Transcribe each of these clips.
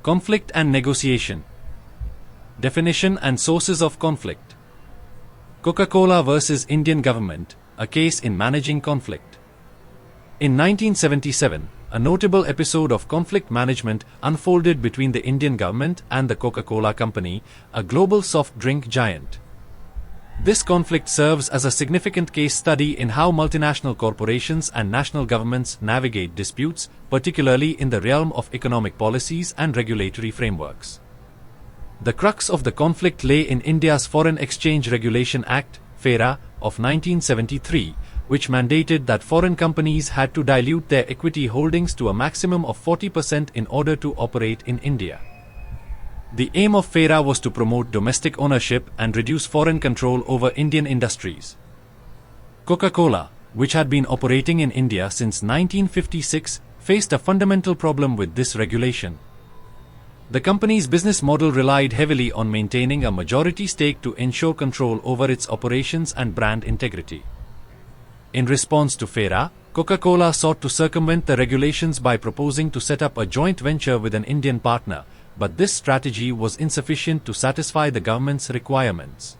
Conflict and negotiation. Definition and sources of conflict. Coca-Cola versus Indian government, a case in managing conflict. In 1977, a notable episode of conflict management unfolded between the Indian government and the Coca-Cola Company, a global soft drink giant. This conflict serves as a significant case study in how multinational corporations and national governments navigate disputes, particularly in the realm of economic policies and regulatory frameworks. The crux of the conflict lay in India's Foreign Exchange Regulation Act, FERA, of 1973, which mandated that foreign companies had to dilute their equity holdings to a maximum of 40% in order to operate in India. The aim of FERA was to promote domestic ownership and reduce foreign control over Indian industries. Coca-Cola, which had been operating in India since 1956, faced a fundamental problem with this regulation. The company's business model relied heavily on maintaining a majority stake to ensure control over its operations and brand integrity. In response to FERA, Coca-Cola sought to circumvent the regulations by proposing to set up a joint venture with an Indian partner, but this strategy was insufficient to satisfy the government's requirements.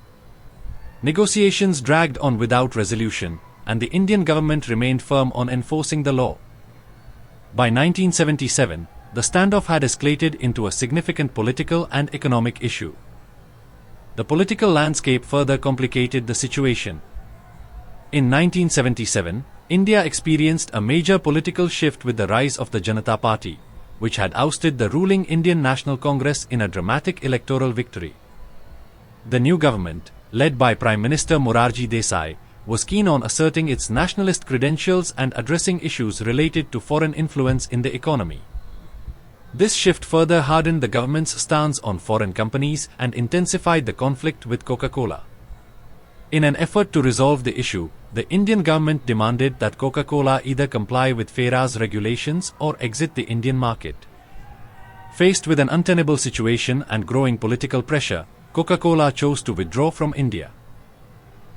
Negotiations dragged on without resolution, and the Indian government remained firm on enforcing the law. By 1977, the standoff had escalated into a significant political and economic issue. The political landscape further complicated the situation. In 1977, India experienced a major political shift with the rise of the Janata Party, which had ousted the ruling Indian National Congress in a dramatic electoral victory. The new government, led by Prime Minister Morarji Desai, was keen on asserting its nationalist credentials and addressing issues related to foreign influence in the economy. This shift further hardened the government's stance on foreign companies and intensified the conflict with Coca-Cola. In an effort to resolve the issue, the Indian government demanded that Coca-Cola either comply with FERA's regulations or exit the Indian market. Faced with an untenable situation and growing political pressure, Coca-Cola chose to withdraw from India.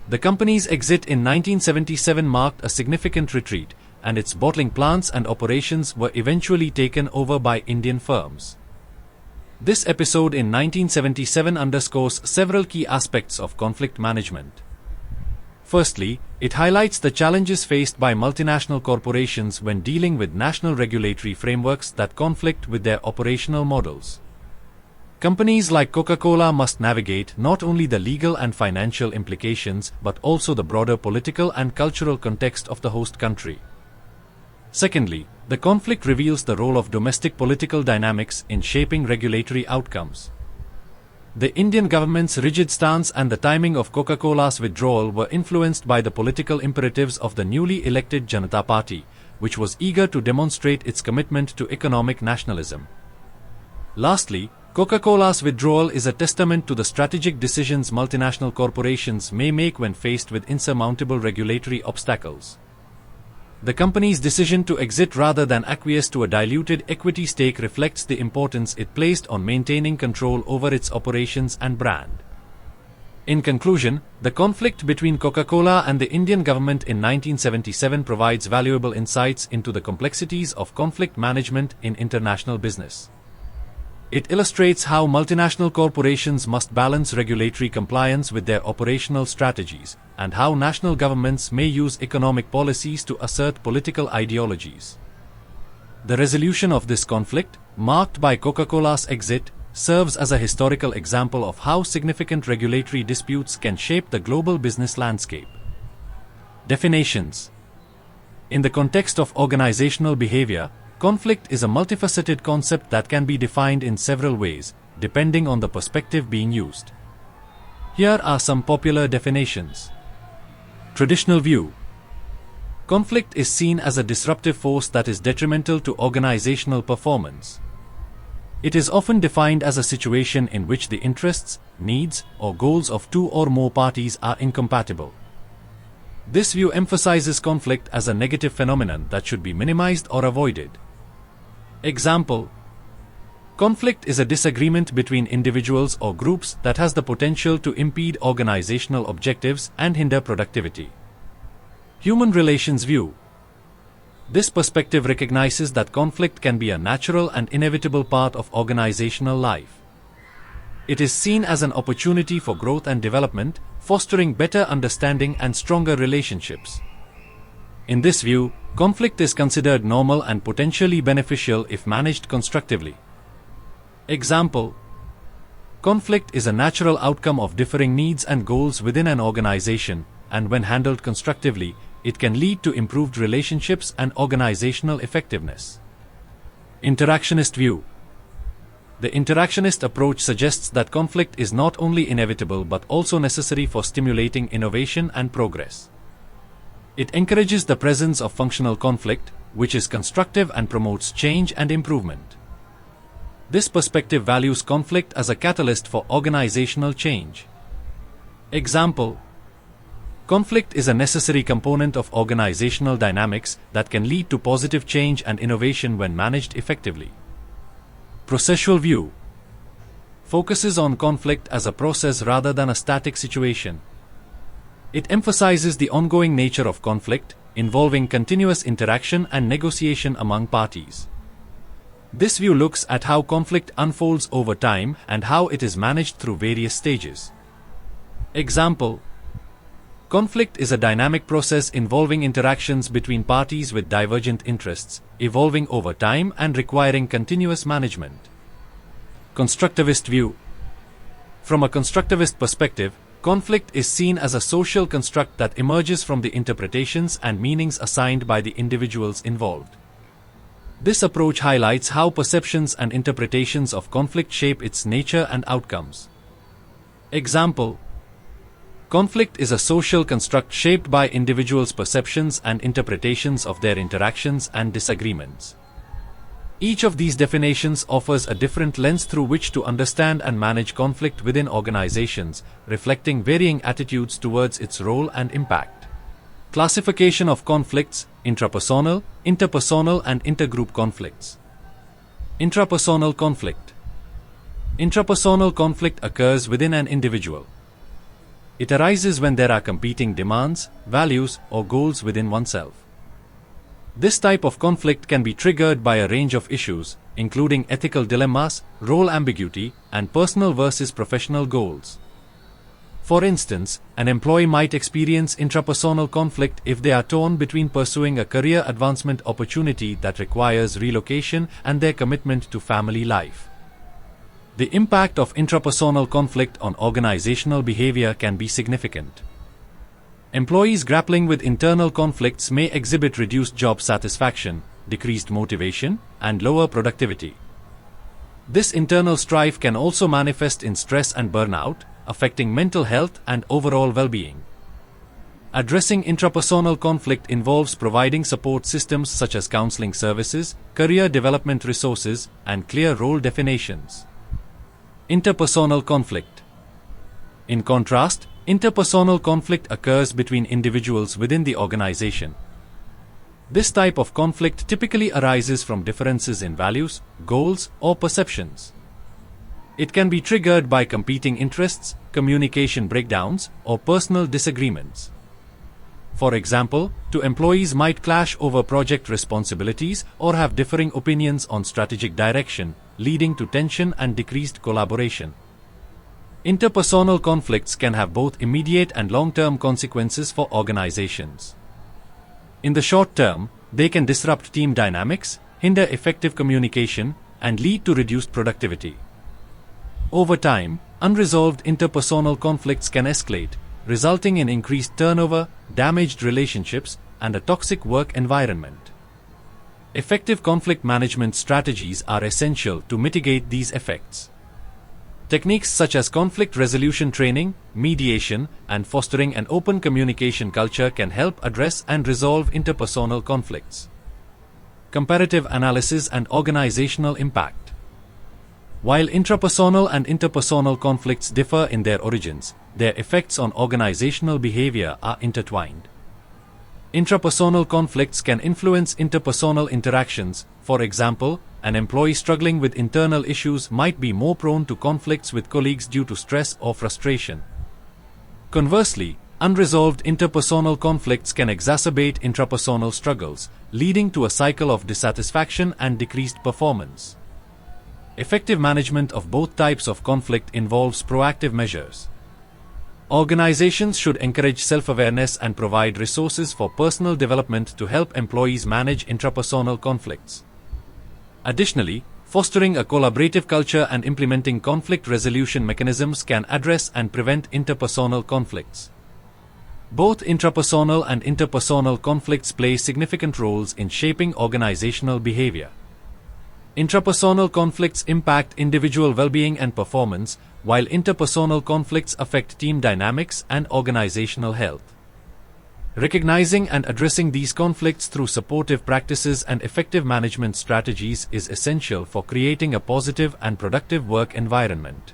The company's exit in 1977 marked a significant retreat, and its bottling plants and operations were eventually taken over by Indian firms. This episode in 1977 underscores several key aspects of conflict management. Firstly, it highlights the challenges faced by multinational corporations when dealing with national regulatory frameworks that conflict with their operational models. Companies like Coca-Cola must navigate not only the legal and financial implications but also the broader political and cultural context of the host country. Secondly, the conflict reveals the role of domestic political dynamics in shaping regulatory outcomes. The Indian government's rigid stance and the timing of Coca-Cola's withdrawal were influenced by the political imperatives of the newly elected Janata Party, which was eager to demonstrate its commitment to economic nationalism. Lastly, Coca-Cola's withdrawal is a testament to the strategic decisions multinational corporations may make when faced with insurmountable regulatory obstacles. The company's decision to exit rather than acquiesce to a diluted equity stake reflects the importance it placed on maintaining control over its operations and brand. In conclusion, the conflict between Coca-Cola and the Indian government in 1977 provides valuable insights into the complexities of conflict management in international business. It illustrates how multinational corporations must balance regulatory compliance with their operational strategies, and how national governments may use economic policies to assert political ideologies. The resolution of this conflict, marked by Coca-Cola's exit, serves as a historical example of how significant regulatory disputes can shape the global business landscape. Definitions. In the context of organizational behavior, conflict is a multifaceted concept that can be defined in several ways, depending on the perspective being used. Here are some popular definitions. Traditional view. Conflict is seen as a disruptive force that is detrimental to organizational performance. It is often defined as a situation in which the interests, needs, or goals of two or more parties are incompatible. This view emphasizes conflict as a negative phenomenon that should be minimized or avoided. Example: conflict is a disagreement between individuals or groups that has the potential to impede organizational objectives and hinder productivity. Human relations view. This perspective recognizes that conflict can be a natural and inevitable part of organizational life. It is seen as an opportunity for growth and development, fostering better understanding and stronger relationships. In this view, conflict is considered normal and potentially beneficial if managed constructively. Example: conflict is a natural outcome of differing needs and goals within an organization, and when handled constructively, it can lead to improved relationships and organizational effectiveness. Interactionist view. The interactionist approach suggests that conflict is not only inevitable but also necessary for stimulating innovation and progress. It encourages the presence of functional conflict, which is constructive and promotes change and improvement. This perspective values conflict as a catalyst for organizational change. Example: conflict is a necessary component of organizational dynamics that can lead to positive change and innovation when managed effectively. Processual view focuses on conflict as a process rather than a static situation. It emphasizes the ongoing nature of conflict, involving continuous interaction and negotiation among parties. This view looks at how conflict unfolds over time and how it is managed through various stages. Example: conflict is a dynamic process involving interactions between parties with divergent interests, evolving over time and requiring continuous management. Constructivist view. From a constructivist perspective, conflict is seen as a social construct that emerges from the interpretations and meanings assigned by the individuals involved. This approach highlights how perceptions and interpretations of conflict shape its nature and outcomes. Example: conflict is a social construct shaped by individuals' perceptions and interpretations of their interactions and disagreements. Each of these definitions offers a different lens through which to understand and manage conflict within organizations, reflecting varying attitudes towards its role and impact. Classification of conflicts: intrapersonal, interpersonal and intergroup conflicts. Intrapersonal conflict. Intrapersonal conflict occurs within an individual. It arises when there are competing demands, values, or goals within oneself. This type of conflict can be triggered by a range of issues, including ethical dilemmas, role ambiguity, and personal versus professional goals. For instance, an employee might experience intrapersonal conflict if they are torn between pursuing a career advancement opportunity that requires relocation and their commitment to family life. The impact of intrapersonal conflict on organizational behavior can be significant. Employees grappling with internal conflicts may exhibit reduced job satisfaction, decreased motivation, and lower productivity. This internal strife can also manifest in stress and burnout, affecting mental health and overall well-being. Addressing intrapersonal conflict involves providing support systems such as counseling services, career development resources, and clear role definitions. Interpersonal conflict. In contrast, interpersonal conflict occurs between individuals within the organization. This type of conflict typically arises from differences in values, goals, or perceptions. It can be triggered by competing interests, communication breakdowns, or personal disagreements. For example, two employees might clash over project responsibilities or have differing opinions on strategic direction, leading to tension and decreased collaboration. Interpersonal conflicts can have both immediate and long-term consequences for organizations. In the short term, they can disrupt team dynamics, hinder effective communication, and lead to reduced productivity. Over time, unresolved interpersonal conflicts can escalate, resulting in increased turnover, damaged relationships, and a toxic work environment. Effective conflict management strategies are essential to mitigate these effects. Techniques such as conflict resolution training, mediation, and fostering an open communication culture can help address and resolve interpersonal conflicts. Comparative analysis and organizational impact. While intrapersonal and interpersonal conflicts differ in their origins, their effects on organizational behavior are intertwined. Intrapersonal conflicts can influence interpersonal interactions. For example, an employee struggling with internal issues might be more prone to conflicts with colleagues due to stress or frustration. Conversely, unresolved interpersonal conflicts can exacerbate intrapersonal struggles, leading to a cycle of dissatisfaction and decreased performance. Effective management of both types of conflict involves proactive measures. Organizations should encourage self-awareness and provide resources for personal development to help employees manage intrapersonal conflicts. Additionally, fostering a collaborative culture and implementing conflict resolution mechanisms can address and prevent interpersonal conflicts. Both intrapersonal and interpersonal conflicts play significant roles in shaping organizational behavior. Intrapersonal conflicts impact individual well-being and performance, while interpersonal conflicts affect team dynamics and organizational health. Recognizing and addressing these conflicts through supportive practices and effective management strategies is essential for creating a positive and productive work environment.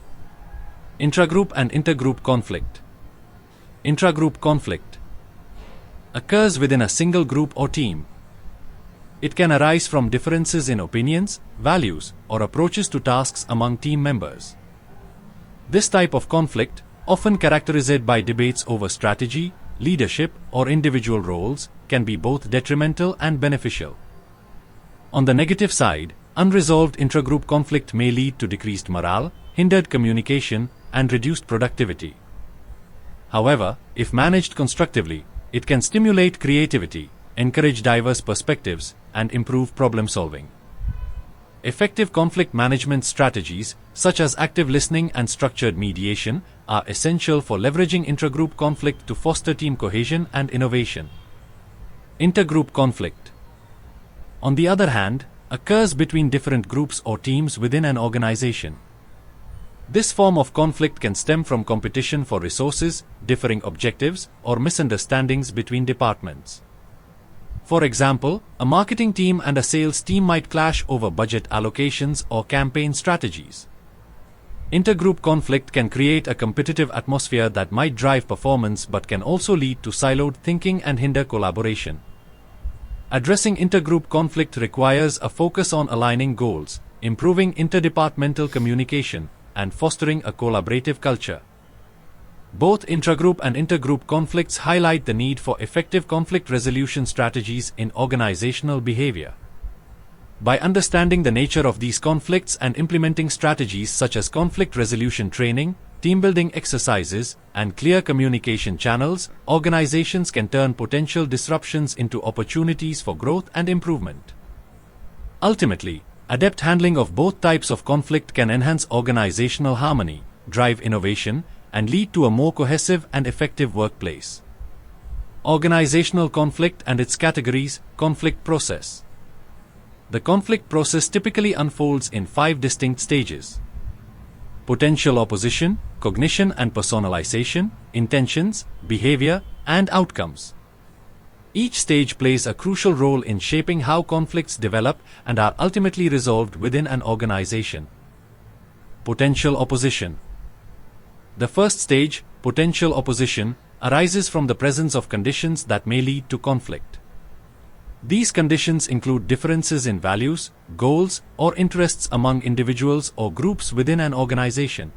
Intragroup and intergroup conflict. Intragroup conflict occurs within a single group or team. It can arise from differences in opinions, values, or approaches to tasks among team members. This type of conflict, often characterized by debates over strategy, leadership, or individual roles, can be both detrimental and beneficial. On the negative side, unresolved intragroup conflict may lead to decreased morale, hindered communication, and reduced productivity. However, if managed constructively, it can stimulate creativity, encourage diverse perspectives, and improve problem solving. Effective conflict management strategies, such as active listening and structured mediation, are essential for leveraging intragroup conflict to foster team cohesion and innovation. Intergroup conflict, on the other hand, occurs between different groups or teams within an organization. This form of conflict can stem from competition for resources, differing objectives, or misunderstandings between departments. For example, a marketing team and a sales team might clash over budget allocations or campaign strategies. Intergroup conflict can create a competitive atmosphere that might drive performance but can also lead to siloed thinking and hinder collaboration. Addressing intergroup conflict requires a focus on aligning goals, improving interdepartmental communication, and fostering a collaborative culture. Both intragroup and intergroup conflicts highlight the need for effective conflict resolution strategies in organizational behavior. By understanding the nature of these conflicts and implementing strategies such as conflict resolution training, team-building exercises, and clear communication channels, organizations can turn potential disruptions into opportunities for growth and improvement. Ultimately, adept handling of both types of conflict can enhance organizational harmony, drive innovation, and lead to a more cohesive and effective workplace. Organizational conflict and its categories. Conflict process. The conflict process typically unfolds in 5 distinct stages: potential opposition, cognition and personalization, intentions, behavior, and outcomes. Each stage plays a crucial role in shaping how conflicts develop and are ultimately resolved within an organization. Potential opposition. The first stage, potential opposition, arises from the presence of conditions that may lead to conflict. These conditions include differences in values, goals, or interests among individuals or groups within an organization.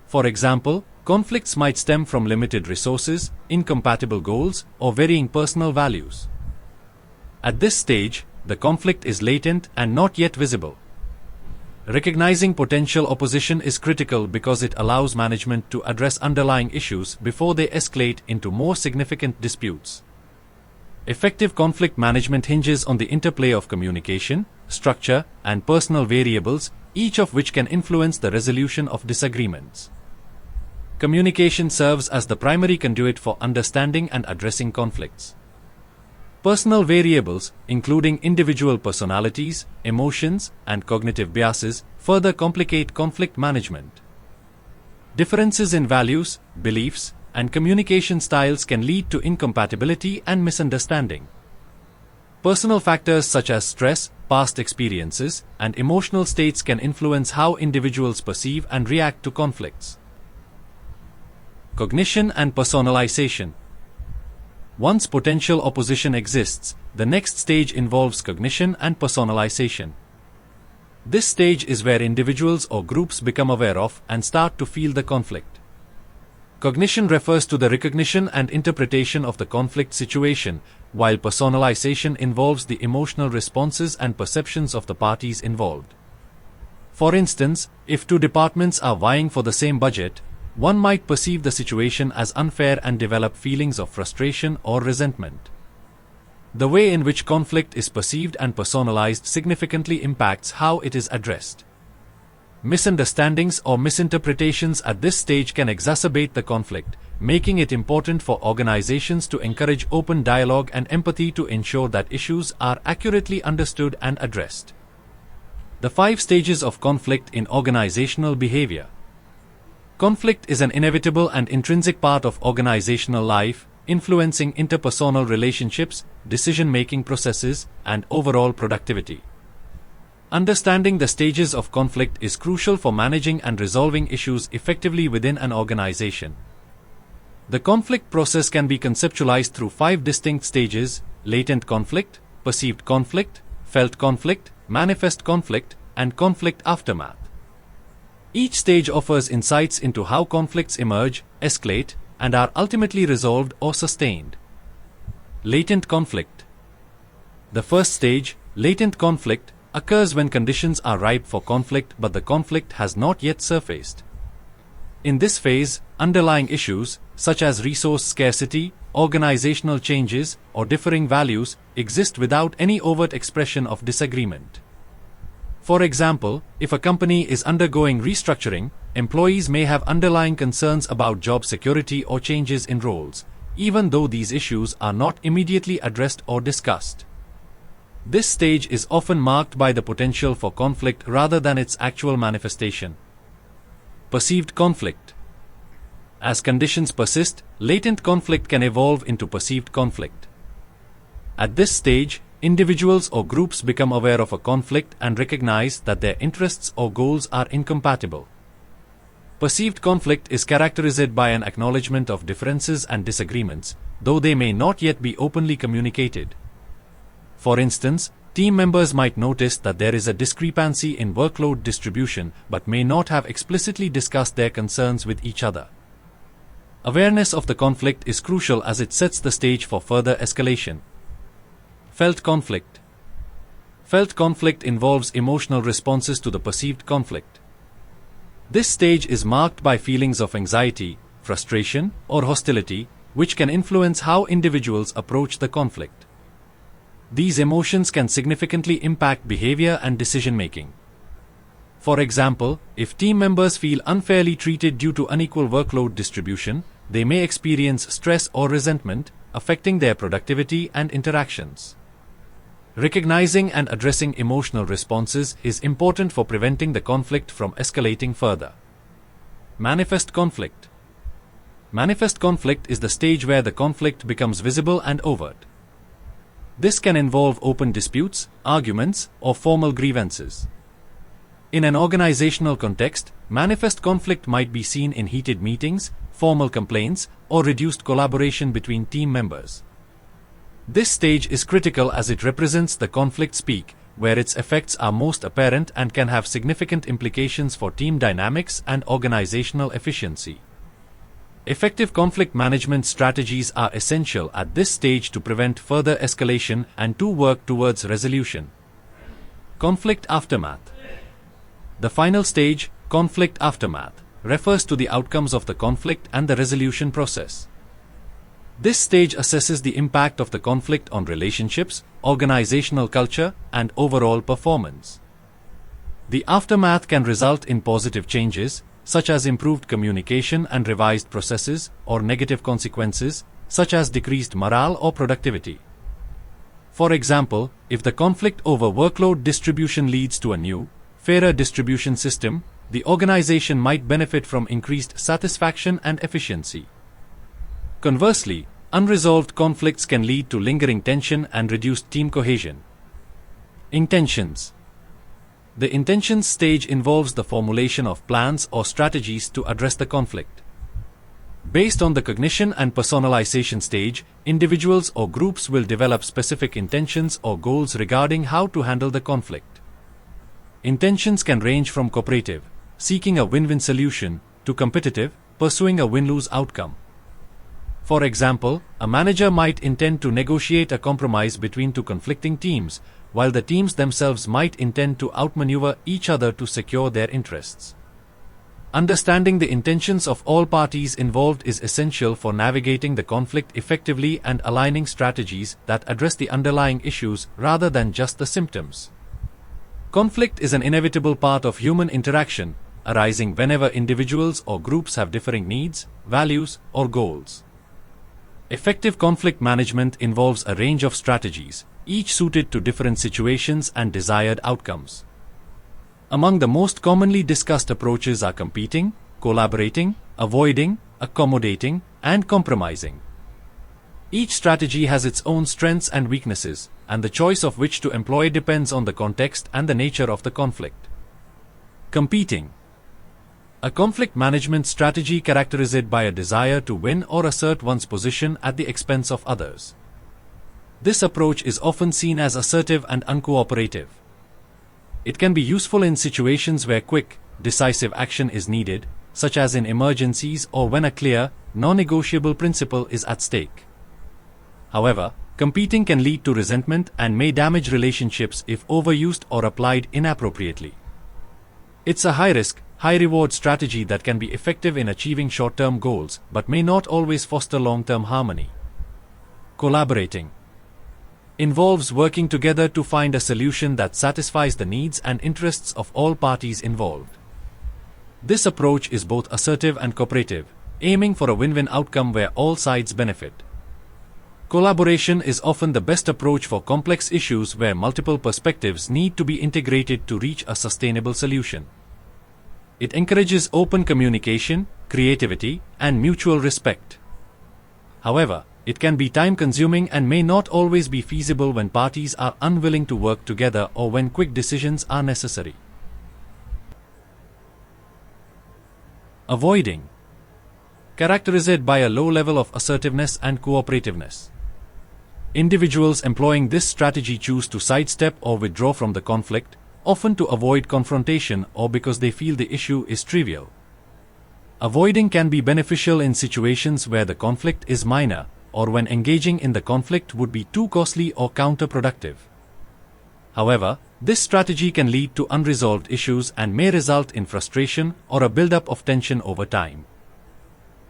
For example, conflicts might stem from limited resources, incompatible goals, or varying personal values. At this stage, the conflict is latent and not yet visible. Recognizing potential opposition is critical because it allows management to address underlying issues before they escalate into more significant disputes. Effective conflict management hinges on the interplay of communication, structure, and personal variables, each of which can influence the resolution of disagreements. Communication serves as the primary conduit for understanding and addressing conflicts. Personal variables, including individual personalities, emotions, and cognitive biases, further complicate conflict management. Differences in values, beliefs, and communication styles can lead to incompatibility and misunderstanding. Personal factors such as stress, past experiences, and emotional states can influence how individuals perceive and react to conflicts. Cognition and personalization. Once potential opposition exists, the next stage involves cognition and personalization. This stage is where individuals or groups become aware of and start to feel the conflict. Cognition refers to the recognition and interpretation of the conflict situation, while personalization involves the emotional responses and perceptions of the parties involved. For instance, if two departments are vying for the same budget, one might perceive the situation as unfair and develop feelings of frustration or resentment. The way in which conflict is perceived and personalized significantly impacts how it is addressed. Misunderstandings or misinterpretations at this stage can exacerbate the conflict, making it important for organizations to encourage open dialogue and empathy to ensure that issues are accurately understood and addressed. The 5 stages of conflict in organizational behavior. Conflict is an inevitable and intrinsic part of organizational life, influencing interpersonal relationships, decision-making processes, and overall productivity. Understanding the stages of conflict is crucial for managing and resolving issues effectively within an organization. The conflict process can be conceptualized through 5 distinct stages: latent conflict, perceived conflict, felt conflict, manifest conflict, and conflict aftermath. Each stage offers insights into how conflicts emerge, escalate, and are ultimately resolved or sustained. Latent conflict. The first stage, latent conflict, occurs when conditions are ripe for conflict but the conflict has not yet surfaced. In this phase, underlying issues, such as resource scarcity, organizational changes, or differing values, exist without any overt expression of disagreement. For example, if a company is undergoing restructuring, employees may have underlying concerns about job security or changes in roles, even though these issues are not immediately addressed or discussed. This stage is often marked by the potential for conflict rather than its actual manifestation. Perceived conflict. As conditions persist, latent conflict can evolve into perceived conflict. At this stage, individuals or groups become aware of a conflict and recognize that their interests or goals are incompatible. Perceived conflict is characterized by an acknowledgement of differences and disagreements, though they may not yet be openly communicated. For instance, team members might notice that there is a discrepancy in workload distribution but may not have explicitly discussed their concerns with each other. Awareness of the conflict is crucial as it sets the stage for further escalation. Felt conflict. Felt conflict involves emotional responses to the perceived conflict. This stage is marked by feelings of anxiety, frustration, or hostility, which can influence how individuals approach the conflict. These emotions can significantly impact behavior and decision-making. For example, if team members feel unfairly treated due to unequal workload distribution, they may experience stress or resentment, affecting their productivity and interactions. Recognizing and addressing emotional responses is important for preventing the conflict from escalating further. Manifest conflict. Manifest conflict is the stage where the conflict becomes visible and overt. This can involve open disputes, arguments, or formal grievances. In an organizational context, manifest conflict might be seen in heated meetings, formal complaints, or reduced collaboration between team members. This stage is critical as it represents the conflict's peak, where its effects are most apparent and can have significant implications for team dynamics and organizational efficiency. Effective conflict management strategies are essential at this stage to prevent further escalation and to work towards resolution. Conflict aftermath. The final stage, conflict aftermath, refers to the outcomes of the conflict and the resolution process. This stage assesses the impact of the conflict on relationships, organizational culture, and overall performance. The aftermath can result in positive changes, such as improved communication and revised processes, or negative consequences, such as decreased morale or productivity. For example, if the conflict over workload distribution leads to a new, fairer distribution system, the organization might benefit from increased satisfaction and efficiency. Conversely, unresolved conflicts can lead to lingering tension and reduced team cohesion. Intentions. The intentions stage involves the formulation of plans or strategies to address the conflict. Based on the cognition and personalization stage, individuals or groups will develop specific intentions or goals regarding how to handle the conflict. Intentions can range from cooperative, seeking a win-win solution, to competitive, pursuing a win-lose outcome. For example, a manager might intend to negotiate a compromise between two conflicting teams, while the teams themselves might intend to outmaneuver each other to secure their interests. Understanding the intentions of all parties involved is essential for navigating the conflict effectively and aligning strategies that address the underlying issues rather than just the symptoms. Conflict is an inevitable part of human interaction, arising whenever individuals or groups have differing needs, values, or goals. Effective conflict management involves a range of strategies, each suited to different situations and desired outcomes. Among the most commonly discussed approaches are competing, collaborating, avoiding, accommodating, and compromising. Each strategy has its own strengths and weaknesses, and the choice of which to employ depends on the context and the nature of the conflict. Competing. A conflict management strategy characterized by a desire to win or assert one's position at the expense of others. This approach is often seen as assertive and uncooperative. It can be useful in situations where quick, decisive action is needed, such as in emergencies or when a clear, non-negotiable principle is at stake. However, competing can lead to resentment and may damage relationships if overused or applied inappropriately. It's a high-risk, high-reward strategy that can be effective in achieving short-term goals but may not always foster long-term harmony. Collaborating involves working together to find a solution that satisfies the needs and interests of all parties involved. This approach is both assertive and cooperative, aiming for a win-win outcome where all sides benefit. Collaboration is often the best approach for complex issues where multiple perspectives need to be integrated to reach a sustainable solution. It encourages open communication, creativity, and mutual respect. However, it can be time-consuming and may not always be feasible when parties are unwilling to work together or when quick decisions are necessary. Avoiding. Characterized by a low level of assertiveness and cooperativeness. Individuals employing this strategy choose to sidestep or withdraw from the conflict, often to avoid confrontation or because they feel the issue is trivial. Avoiding can be beneficial in situations where the conflict is minor, or when engaging in the conflict would be too costly or counterproductive. However, this strategy can lead to unresolved issues and may result in frustration or a buildup of tension over time.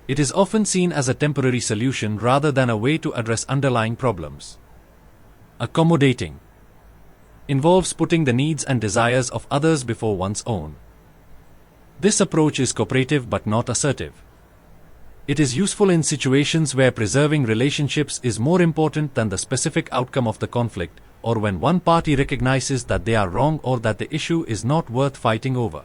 It is often seen as a temporary solution rather than a way to address underlying problems. Accommodating involves putting the needs and desires of others before one's own. This approach is cooperative but not assertive. It is useful in situations where preserving relationships is more important than the specific outcome of the conflict, or when one party recognizes that they are wrong or that the issue is not worth fighting over.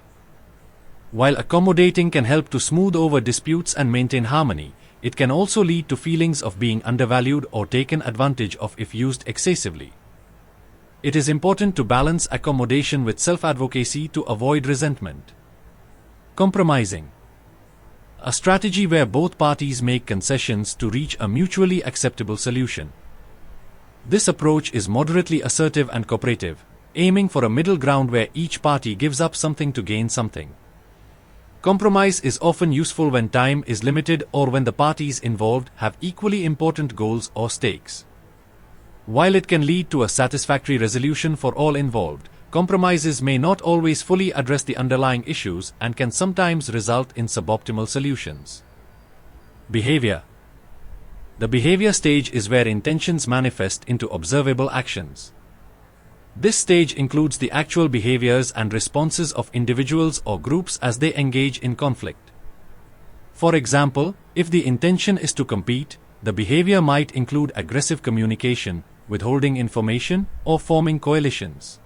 While accommodating can help to smooth over disputes and maintain harmony, it can also lead to feelings of being undervalued or taken advantage of if used excessively. It is important to balance accommodation with self-advocacy to avoid resentment. Compromising. A strategy where both parties make concessions to reach a mutually acceptable solution. This approach is moderately assertive and cooperative, aiming for a middle ground where each party gives up something to gain something. Compromise is often useful when time is limited or when the parties involved have equally important goals or stakes. While it can lead to a satisfactory resolution for all involved, compromises may not always fully address the underlying issues and can sometimes result in suboptimal solutions. Behavior. The behavior stage is where intentions manifest into observable actions. This stage includes the actual behaviors and responses of individuals or groups as they engage in conflict. For example, if the intention is to compete, the behavior might include aggressive communication, withholding information, or forming coalitions.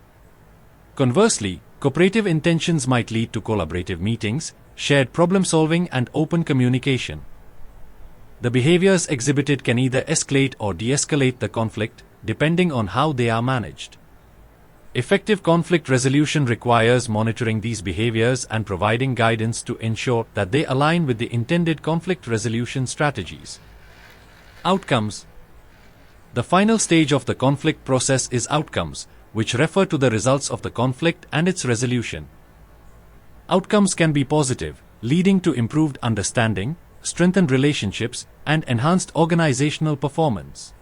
Conversely, cooperative intentions might lead to collaborative meetings, shared problem-solving, and open communication. The behaviors exhibited can either escalate or de-escalate the conflict, depending on how they are managed. Effective conflict resolution requires monitoring these behaviors and providing guidance to ensure that they align with the intended conflict resolution strategies. Outcomes. The final stage of the conflict process is outcomes, which refer to the results of the conflict and its resolution. Outcomes can be positive, leading to improved understanding, strengthened relationships, and enhanced organizational performance.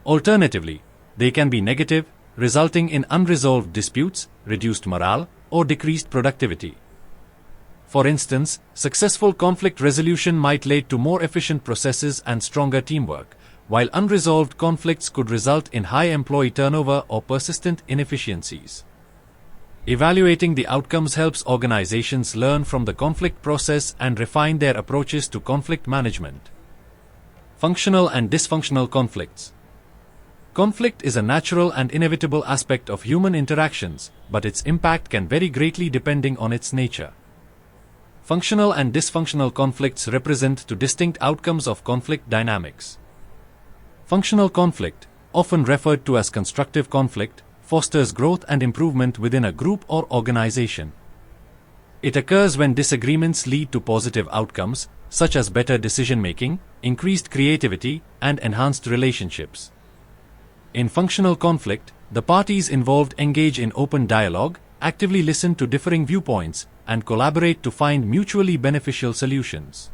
Alternatively, they can be negative, resulting in unresolved disputes, reduced morale, or decreased productivity. For instance, successful conflict resolution might lead to more efficient processes and stronger teamwork, while unresolved conflicts could result in high employee turnover or persistent inefficiencies. Evaluating the outcomes helps organizations learn from the conflict process and refine their approaches to conflict management. Functional and dysfunctional conflicts. Conflict is a natural and inevitable aspect of human interactions, but its impact can vary greatly depending on its nature. Functional and dysfunctional conflicts represent two distinct outcomes of conflict dynamics. Functional conflict, often referred to as constructive conflict, fosters growth and improvement within a group or organization. It occurs when disagreements lead to positive outcomes, such as better decision-making, increased creativity, and enhanced relationships. In functional conflict, the parties involved engage in open dialogue, actively listen to differing viewpoints, and collaborate to find mutually beneficial solutions.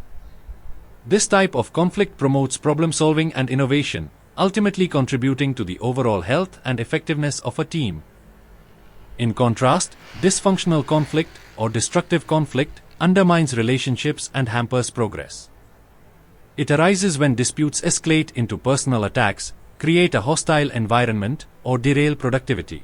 This type of conflict promotes problem-solving and innovation, ultimately contributing to the overall health and effectiveness of a team. In contrast, dysfunctional conflict or destructive conflict undermines relationships and hampers progress. It arises when disputes escalate into personal attacks, create a hostile environment, or derail productivity.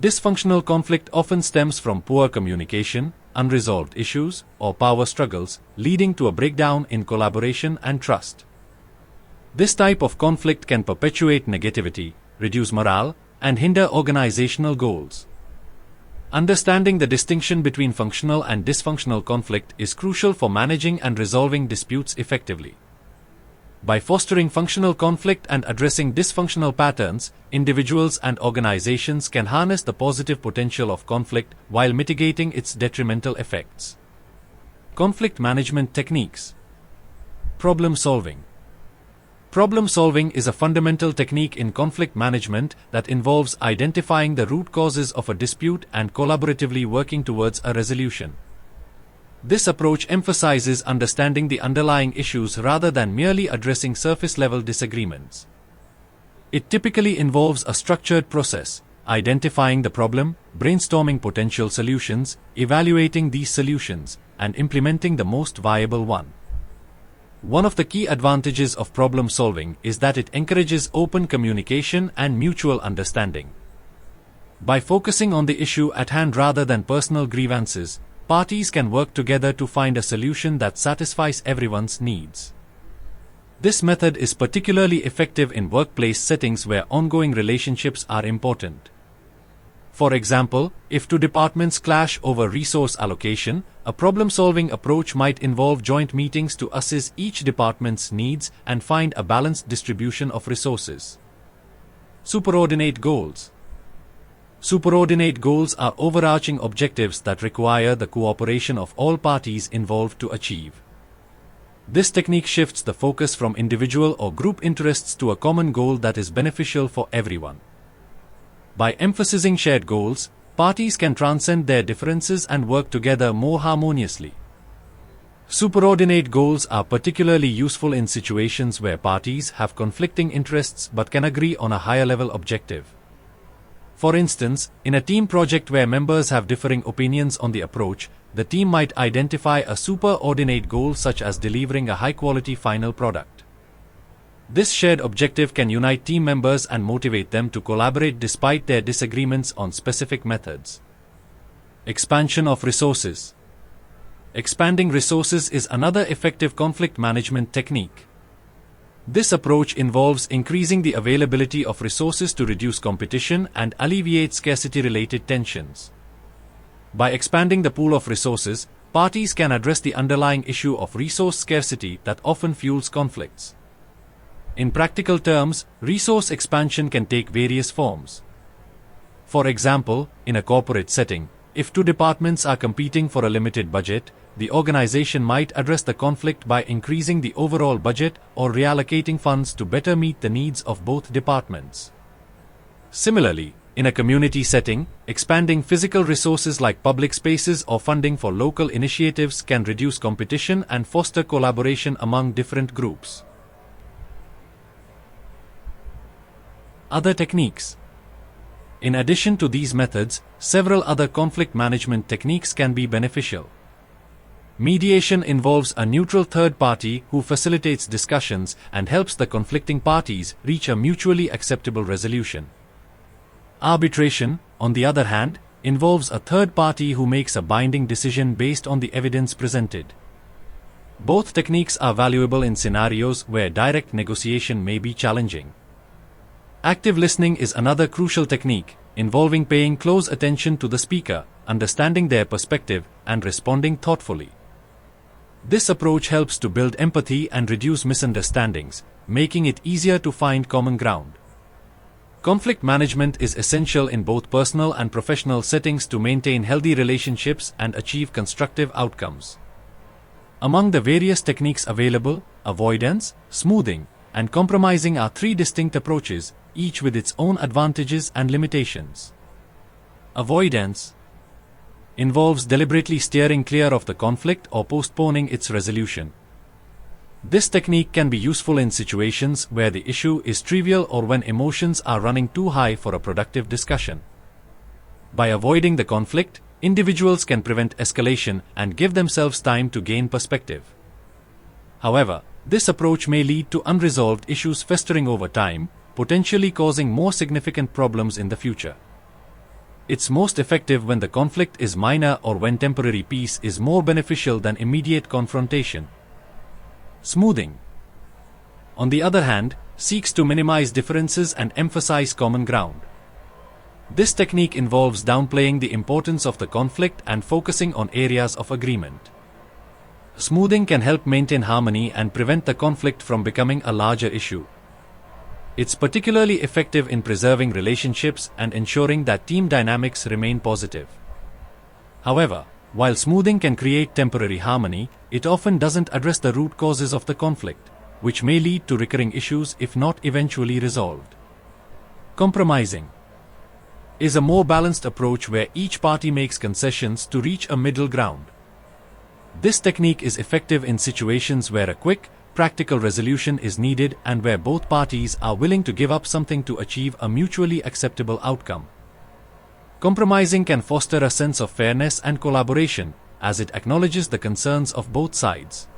Dysfunctional conflict often stems from poor communication, unresolved issues, or power struggles, leading to a breakdown in collaboration and trust. This type of conflict can perpetuate negativity, reduce morale, and hinder organizational goals. Understanding the distinction between functional and dysfunctional conflict is crucial for managing and resolving disputes effectively. By fostering functional conflict and addressing dysfunctional patterns, individuals and organizations can harness the positive potential of conflict while mitigating its detrimental effects. Conflict management techniques. Problem solving. Problem solving is a fundamental technique in conflict management that involves identifying the root causes of a dispute and collaboratively working towards a resolution. This approach emphasizes understanding the underlying issues rather than merely addressing surface-level disagreements. It typically involves a structured process, identifying the problem, brainstorming potential solutions, evaluating these solutions, and implementing the most viable one. One of the key advantages of problem solving is that it encourages open communication and mutual understanding. By focusing on the issue at hand rather than personal grievances, parties can work together to find a solution that satisfies everyone's needs. This method is particularly effective in workplace settings where ongoing relationships are important. For example, if two departments clash over resource allocation, a problem-solving approach might involve joint meetings to assess each department's needs and find a balanced distribution of resources. Superordinate goals. Superordinate goals are overarching objectives that require the cooperation of all parties involved to achieve. This technique shifts the focus from individual or group interests to a common goal that is beneficial for everyone. By emphasizing shared goals, parties can transcend their differences and work together more harmoniously. Superordinate goals are particularly useful in situations where parties have conflicting interests but can agree on a higher-level objective. For instance, in a team project where members have differing opinions on the approach, the team might identify a superordinate goal such as delivering a high-quality final product. This shared objective can unite team members and motivate them to collaborate despite their disagreements on specific methods. Expansion of resources. Expanding resources is another effective conflict management technique. This approach involves increasing the availability of resources to reduce competition and alleviate scarcity-related tensions. By expanding the pool of resources, parties can address the underlying issue of resource scarcity that often fuels conflicts. In practical terms, resource expansion can take various forms. For example, in a corporate setting, if two departments are competing for a limited budget, the organization might address the conflict by increasing the overall budget or reallocating funds to better meet the needs of both departments. Similarly, In a community setting, expanding physical resources like public spaces or funding for local initiatives can reduce competition and foster collaboration among different groups. Other techniques. In addition to these methods, several other conflict management techniques can be beneficial. Mediation involves a neutral third party who facilitates discussions and helps the conflicting parties reach a mutually acceptable resolution. Arbitration, on the other hand, involves a third party who makes a binding decision based on the evidence presented. Both techniques are valuable in scenarios where direct negotiation may be challenging. Active listening is another crucial technique, involving paying close attention to the speaker, understanding their perspective, and responding thoughtfully. This approach helps to build empathy and reduce misunderstandings, making it easier to find common ground. Conflict management is essential in both personal and professional settings to maintain healthy relationships and achieve constructive outcomes. Among the various techniques available, avoidance, smoothing, and compromising are three distinct approaches, each with its own advantages and limitations. Avoidance involves deliberately steering clear of the conflict or postponing its resolution. This technique can be useful in situations where the issue is trivial or when emotions are running too high for a productive discussion. By avoiding the conflict, individuals can prevent escalation and give themselves time to gain perspective. However, this approach may lead to unresolved issues festering over time, potentially causing more significant problems in the future. It's most effective when the conflict is minor or when temporary peace is more beneficial than immediate confrontation. Smoothing, on the other hand, seeks to minimize differences and emphasize common ground. This technique involves downplaying the importance of the conflict and focusing on areas of agreement. Smoothing can help maintain harmony and prevent the conflict from becoming a larger issue. It's particularly effective in preserving relationships and ensuring that team dynamics remain positive. However, while smoothing can create temporary harmony, it often doesn't address the root causes of the conflict, which may lead to recurring issues if not eventually resolved. Compromising is a more balanced approach where each party makes concessions to reach a middle ground. This technique is effective in situations where a quick, practical resolution is needed and where both parties are willing to give up something to achieve a mutually acceptable outcome. Compromising can foster a sense of fairness and collaboration, as it acknowledges the concerns of both sides.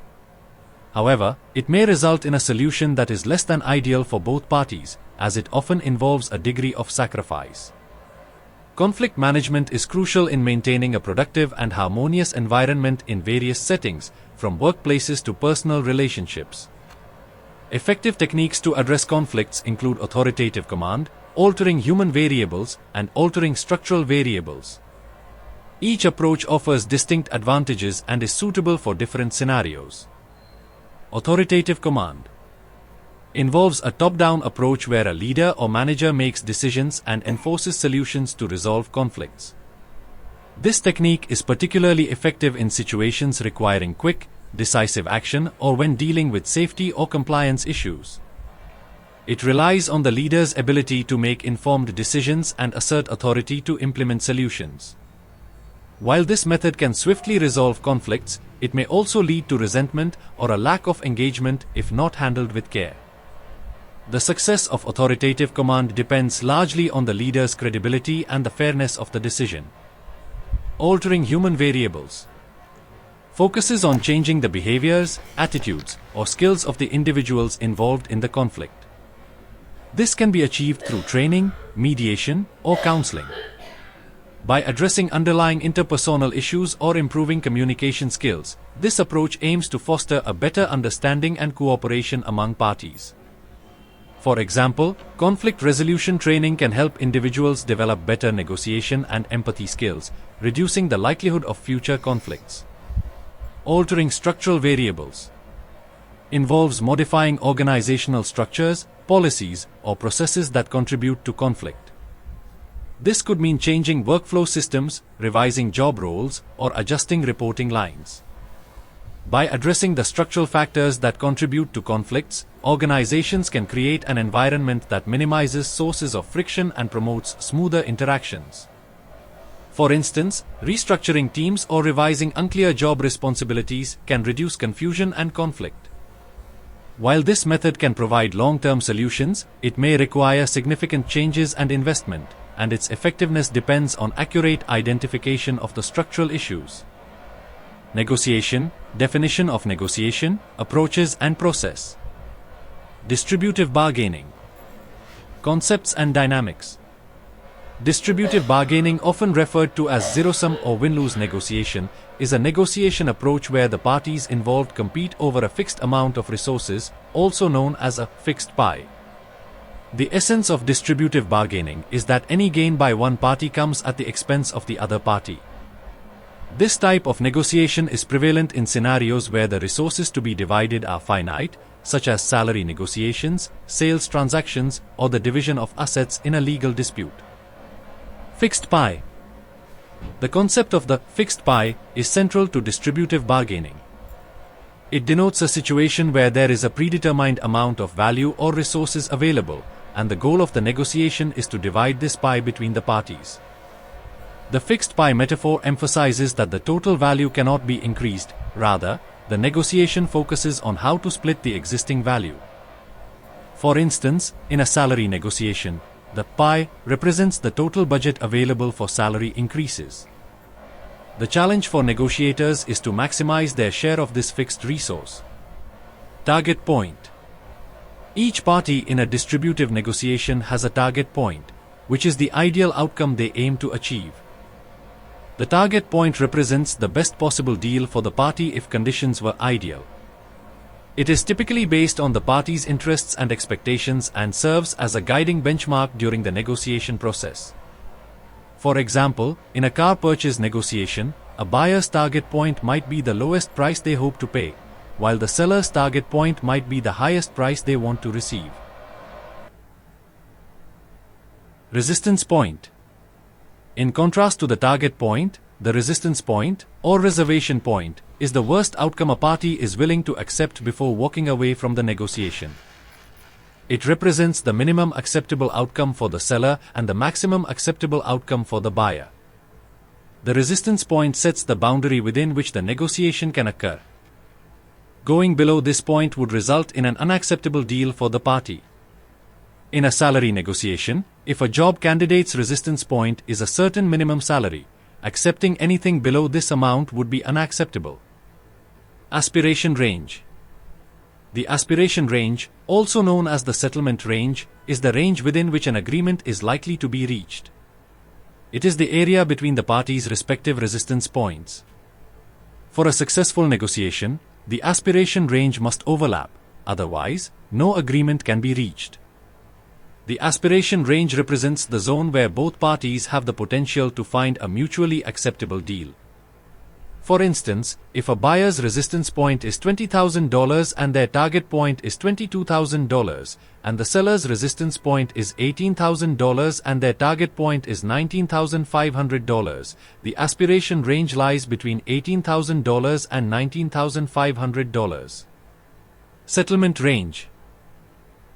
However, it may result in a solution that is less than ideal for both parties, as it often involves a degree of sacrifice. Conflict management is crucial in maintaining a productive and harmonious environment in various settings, from workplaces to personal relationships. Effective techniques to address conflicts include authoritative command, altering human variables, and altering structural variables. Each approach offers distinct advantages and is suitable for different scenarios. Authoritative command involves a top-down approach where a leader or manager makes decisions and enforces solutions to resolve conflicts. This technique is particularly effective in situations requiring quick, decisive action or when dealing with safety or compliance issues. It relies on the leader's ability to make informed decisions and assert authority to implement solutions. While this method can swiftly resolve conflicts, it may also lead to resentment or a lack of engagement if not handled with care. The success of authoritative command depends largely on the leader's credibility and the fairness of the decision. Altering human variables focuses on changing the behaviors, attitudes, or skills of the individuals involved in the conflict. This can be achieved through training, mediation, or counseling. By addressing underlying interpersonal issues or improving communication skills, this approach aims to foster a better understanding and cooperation among parties. For example, conflict resolution training can help individuals develop better negotiation and empathy skills, reducing the likelihood of future conflicts. Altering structural variables involves modifying organizational structures, policies, or processes that contribute to conflict. This could mean changing workflow systems, revising job roles, or adjusting reporting lines. By addressing the structural factors that contribute to conflicts, organizations can create an environment that minimizes sources of friction and promotes smoother interactions. For instance, restructuring teams or revising unclear job responsibilities can reduce confusion and conflict. While this method can provide long-term solutions, it may require significant changes and investment, and its effectiveness depends on accurate identification of the structural issues. Negotiation, definition of negotiation, approaches and process. Distributive bargaining. Concepts and dynamics. Distributive bargaining, often referred to as zero-sum or win-lose negotiation, is a negotiation approach where the parties involved compete over a fixed amount of resources, also known as a fixed pie. The essence of distributive bargaining is that any gain by one party comes at the expense of the other party. This type of negotiation is prevalent in scenarios where the resources to be divided are finite, such as salary negotiations, sales transactions, or the division of assets in a legal dispute. Fixed pie. The concept of the fixed pie is central to distributive bargaining. It denotes a situation where there is a predetermined amount of value or resources available, and the goal of the negotiation is to divide this pie between the parties. The fixed pie metaphor emphasizes that the total value cannot be increased, rather, the negotiation focuses on how to split the existing value. For instance, in a salary negotiation, the pie represents the total budget available for salary increases. The challenge for negotiators is to maximize their share of this fixed resource. Target point. Each party in a distributive negotiation has a target point, which is the ideal outcome they aim to achieve. The target point represents the best possible deal for the party if conditions were ideal. It is typically based on the parties' interests and expectations and serves as a guiding benchmark during the negotiation process. For example, in a car purchase negotiation, a buyer's target point might be the lowest price they hope to pay, while the seller's target point might be the highest price they want to receive. Resistance point. In contrast to the target point, the resistance point, or reservation point, is the worst outcome a party is willing to accept before walking away from the negotiation. It represents the minimum acceptable outcome for the seller and the maximum acceptable outcome for the buyer. The resistance point sets the boundary within which the negotiation can occur. Going below this point would result in an unacceptable deal for the party. In a salary negotiation, if a job candidate's resistance point is a certain minimum salary, accepting anything below this amount would be unacceptable. Aspiration range. The aspiration range, also known as the settlement range, is the range within which an agreement is likely to be reached. It is the area between the parties' respective resistance points. For a successful negotiation, the aspiration range must overlap, otherwise, no agreement can be reached. The aspiration range represents the zone where both parties have the potential to find a mutually acceptable deal. For instance, if a buyer's resistance point is $20,000 and their target point is $22,000, and the seller's resistance point is $18,000 and their target point is $19,500, the aspiration range lies between $18,000 and $19,500. Settlement range.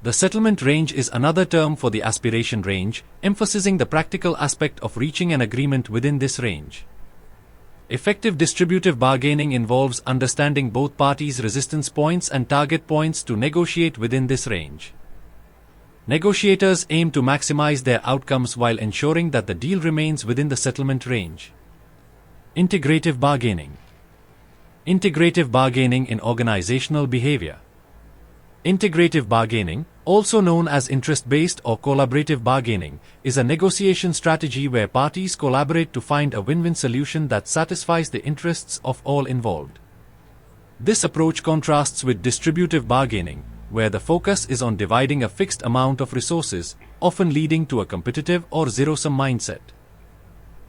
The settlement range is another term for the aspiration range, emphasizing the practical aspect of reaching an agreement within this range. Effective distributive bargaining involves understanding both parties' resistance points and target points to negotiate within this range. Negotiators aim to maximize their outcomes while ensuring that the deal remains within the settlement range. Integrative bargaining. Integrative bargaining in organizational behavior. Integrative bargaining, also known as interest-based or collaborative bargaining, is a negotiation strategy where parties collaborate to find a win-win solution that satisfies the interests of all involved. This approach contrasts with distributive bargaining, where the focus is on dividing a fixed amount of resources, often leading to a competitive or zero-sum mindset.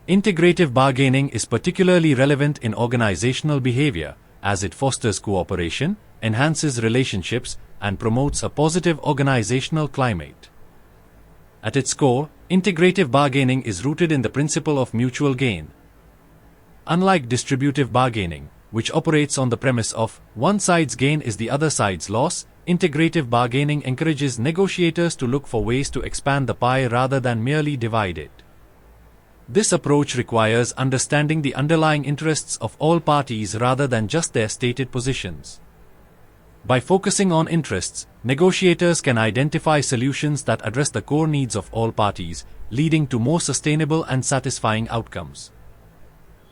Integrative bargaining is particularly relevant in organizational behavior, as it fosters cooperation, enhances relationships, and promotes a positive organizational climate. At its core, integrative bargaining is rooted in the principle of mutual gain. Unlike distributive bargaining, which operates on the premise of one side's gain is the other side's loss, integrative bargaining encourages negotiators to look for ways to expand the pie rather than merely divide it. This approach requires understanding the underlying interests of all parties rather than just their stated positions. By focusing on interests, negotiators can identify solutions that address the core needs of all parties, leading to more sustainable and satisfying outcomes.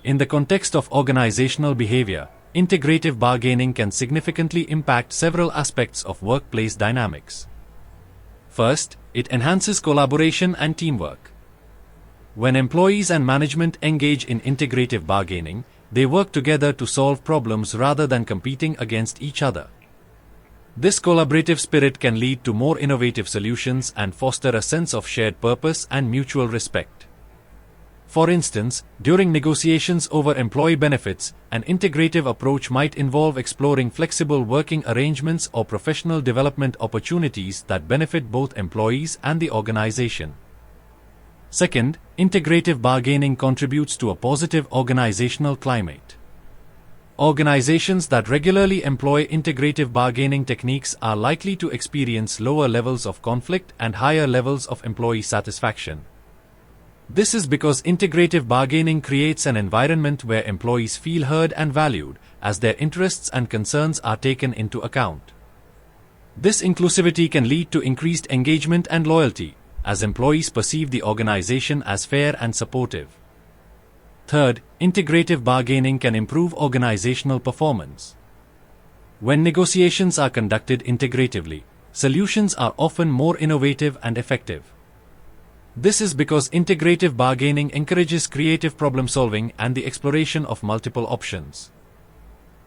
In the context of organizational behavior, integrative bargaining can significantly impact several aspects of workplace dynamics. First, it enhances collaboration and teamwork. When employees and management engage in integrative bargaining, they work together to solve problems rather than competing against each other. This collaborative spirit can lead to more innovative solutions and foster a sense of shared purpose and mutual respect. For instance, during negotiations over employee benefits, an integrative approach might involve exploring flexible working arrangements or professional development opportunities that benefit both employees and the organization. Second, integrative bargaining contributes to a positive organizational climate. Organizations that regularly employ integrative bargaining techniques are likely to experience lower levels of conflict and higher levels of employee satisfaction. This is because integrative bargaining creates an environment where employees feel heard and valued, as their interests and concerns are taken into account. This inclusivity can lead to increased engagement and loyalty, as employees perceive the organization as fair and supportive. Third, integrative bargaining can improve organizational performance. When negotiations are conducted integratively, solutions are often more innovative and effective. This is because integrative bargaining encourages creative problem-solving and the exploration of multiple options.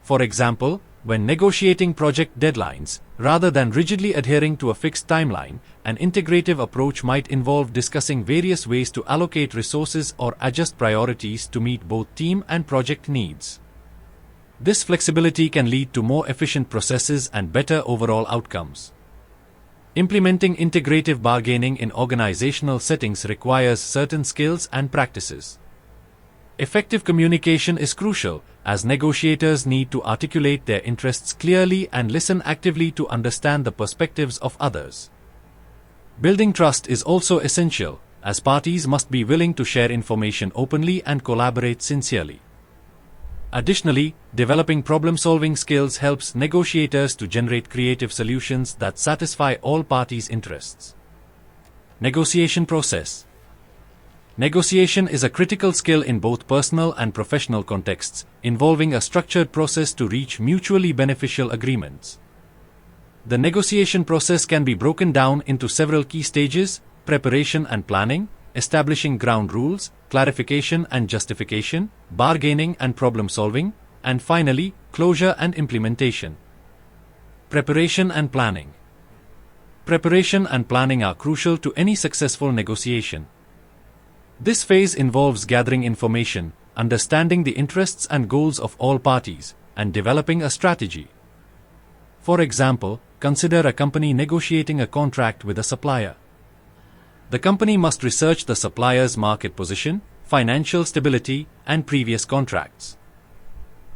For example, when negotiating project deadlines, rather than rigidly adhering to a fixed timeline, an integrative approach might involve discussing various ways to allocate resources or adjust priorities to meet both team and project needs. This flexibility can lead to more efficient processes and better overall outcomes. Implementing integrative bargaining in organizational settings requires certain skills and practices. Effective communication is crucial, as negotiators need to articulate their interests clearly and listen actively to understand the perspectives of others. Building trust is also essential, as parties must be willing to share information openly and collaborate sincerely. Additionally, developing problem-solving skills helps negotiators to generate creative solutions that satisfy all parties' interests. Negotiation process. Negotiation is a critical skill in both personal and professional contexts, involving a structured process to reach mutually beneficial agreements. The negotiation process can be broken down into several key stages: preparation and planning, establishing ground rules, clarification and justification, bargaining and problem solving, and finally, closure and implementation. Preparation and planning. Preparation and planning are crucial to any successful negotiation. This phase involves gathering information, understanding the interests and goals of all parties, and developing a strategy. For example, consider a company negotiating a contract with a supplier. The company must research the supplier's market position, financial stability, and previous contracts.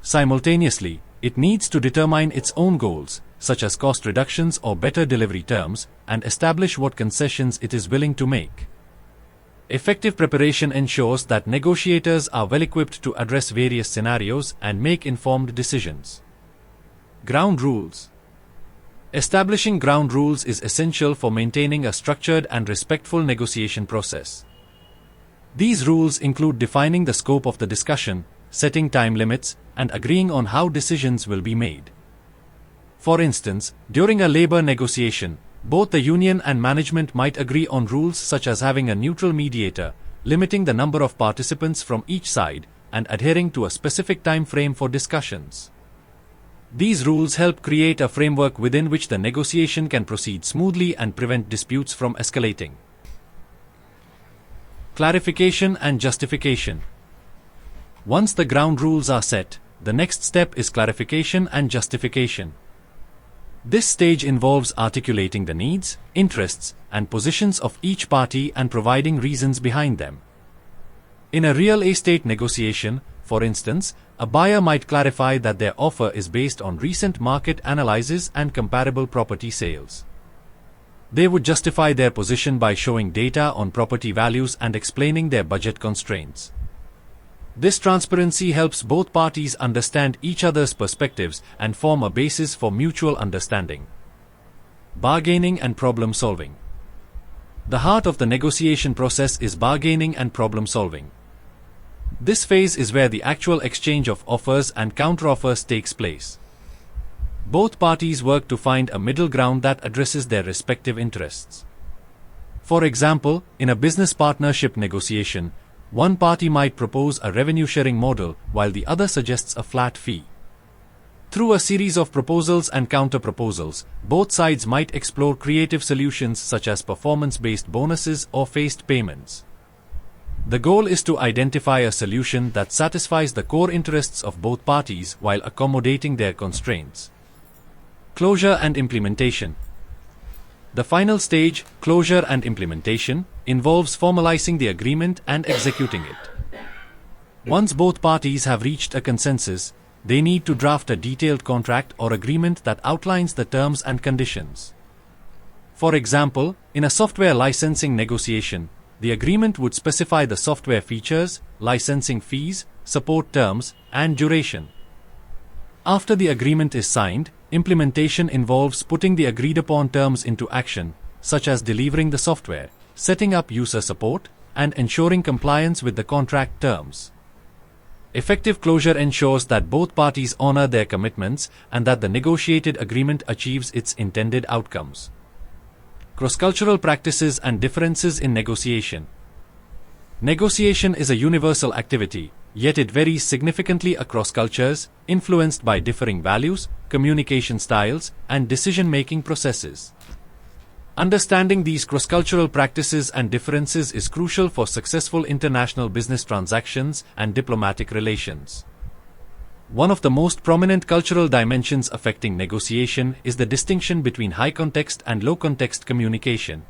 Simultaneously, it needs to determine its own goals, such as cost reductions or better delivery terms, and establish what concessions it is willing to make. Effective preparation ensures that negotiators are well equipped to address various scenarios and make informed decisions. Ground rules. Establishing ground rules is essential for maintaining a structured and respectful negotiation process. These rules include defining the scope of the discussion, setting time limits, and agreeing on how decisions will be made. For instance, during a labor negotiation, both the union and management might agree on rules such as having a neutral mediator, limiting the number of participants from each side, and adhering to a specific time frame for discussions. These rules help create a framework within which the negotiation can proceed smoothly and prevent disputes from escalating. Clarification and justification. Once the ground rules are set, the next step is clarification and justification. This stage involves articulating the needs, interests, and positions of each party and providing reasons behind them. In a real estate negotiation, For instance, a buyer might clarify that their offer is based on recent market analysis and comparable property sales. They would justify their position by showing data on property values and explaining their budget constraints. This transparency helps both parties understand each other's perspectives and form a basis for mutual understanding. Bargaining and problem solving. The heart of the negotiation process is bargaining and problem solving. This phase is where the actual exchange of offers and counteroffers takes place. Both parties work to find a middle ground that addresses their respective interests. For example, in a business partnership negotiation, one party might propose a revenue-sharing model while the other suggests a flat fee. Through a series of proposals and counter-proposals, both sides might explore creative solutions such as performance-based bonuses or phased payments. The goal is to identify a solution that satisfies the core interests of both parties while accommodating their constraints. Closure and implementation. The final stage, closure and implementation, involves formalizing the agreement and executing it. Once both parties have reached a consensus, they need to draft a detailed contract or agreement that outlines the terms and conditions. For example, in a software licensing negotiation, the agreement would specify the software features, licensing fees, support terms, and duration. After the agreement is signed, implementation involves putting the agreed-upon terms into action, such as delivering the software, setting up user support, and ensuring compliance with the contract terms. Effective closure ensures that both parties honor their commitments and that the negotiated agreement achieves its intended outcomes. Cross-cultural practices and differences in negotiation. Negotiation is a universal activity, yet it varies significantly across cultures, influenced by differing values, communication styles, and decision-making processes. Understanding these cross-cultural practices and differences is crucial for successful international business transactions and diplomatic relations. One of the most prominent cultural dimensions affecting negotiation is the distinction between high-context and low-context communication.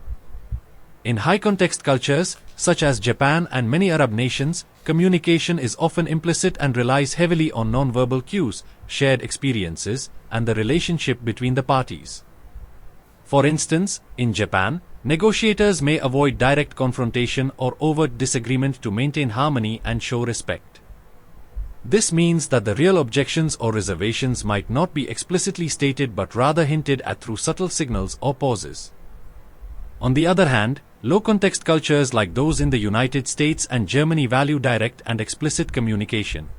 In high-context cultures, such as Japan and many Arab nations, communication is often implicit and relies heavily on non-verbal cues, shared experiences, and the relationship between the parties. For instance, in Japan, negotiators may avoid direct confrontation or overt disagreement to maintain harmony and show respect. This means that the real objections or reservations might not be explicitly stated but rather hinted at through subtle signals or pauses. On the other hand, low-context cultures like those in the United States and Germany value direct and explicit communication.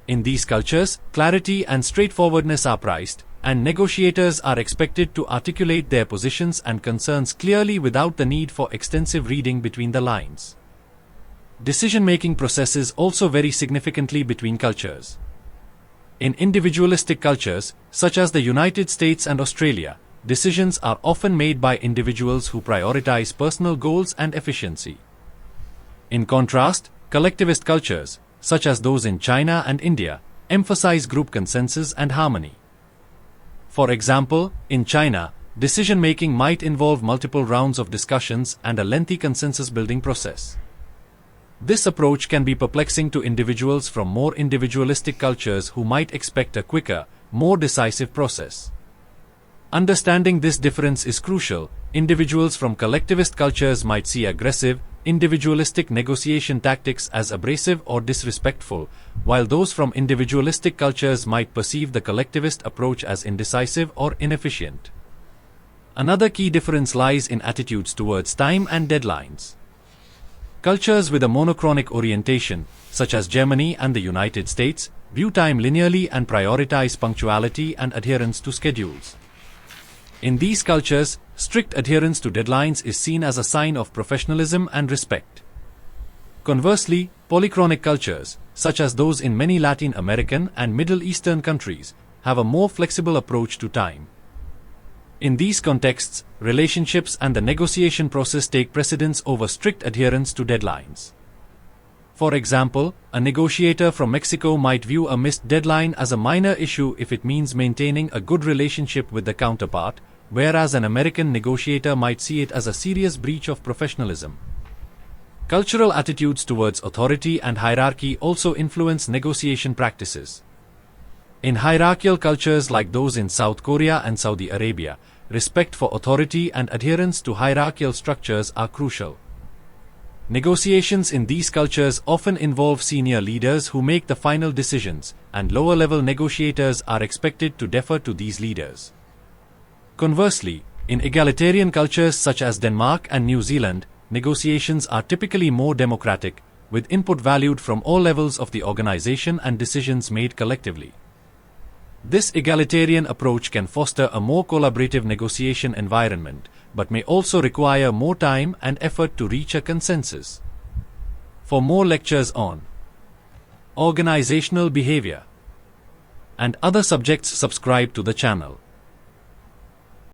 In these cultures, clarity and straightforwardness are prized, and negotiators are expected to articulate their positions and concerns clearly without the need for extensive reading between the lines. Decision-making processes also vary significantly between cultures. In individualistic cultures, such as the United States and Australia, decisions are often made by individuals who prioritize personal goals and efficiency. In contrast, collectivist cultures, such as those in China and India, emphasize group consensus and harmony. For example, in China, decision-making might involve multiple rounds of discussions and a lengthy consensus-building process. This approach can be perplexing to individuals from more individualistic cultures who might expect a quicker, more decisive process. Understanding this difference is crucial. Individuals from collectivist cultures might see aggressive, individualistic negotiation tactics as abrasive or disrespectful, while those from individualistic cultures might perceive the collectivist approach as indecisive or inefficient. Another key difference lies in attitudes towards time and deadlines. Cultures with a monochronic orientation, such as Germany and the United States, view time linearly and prioritize punctuality and adherence to schedules. In these cultures, strict adherence to deadlines is seen as a sign of professionalism and respect. Conversely, polychronic cultures, such as those in many Latin American and Middle Eastern countries, have a more flexible approach to time. In these contexts, relationships and the negotiation process take precedence over strict adherence to deadlines. For example, a negotiator from Mexico might view a missed deadline as a minor issue if it means maintaining a good relationship with the counterpart, whereas an American negotiator might see it as a serious breach of professionalism. Cultural attitudes towards authority and hierarchy also influence negotiation practices. In hierarchical cultures like those in South Korea and Saudi Arabia, respect for authority and adherence to hierarchical structures are crucial. Negotiations in these cultures often involve senior leaders who make the final decisions, and lower-level negotiators are expected to defer to these leaders. Conversely, in egalitarian cultures such as Denmark and New Zealand, negotiations are typically more democratic, with input valued from all levels of the organization and decisions made collectively. This egalitarian approach can foster a more collaborative negotiation environment, but may also require more time and effort to reach a consensus. For more lectures on organizational behavior and other subjects, subscribe to the channel.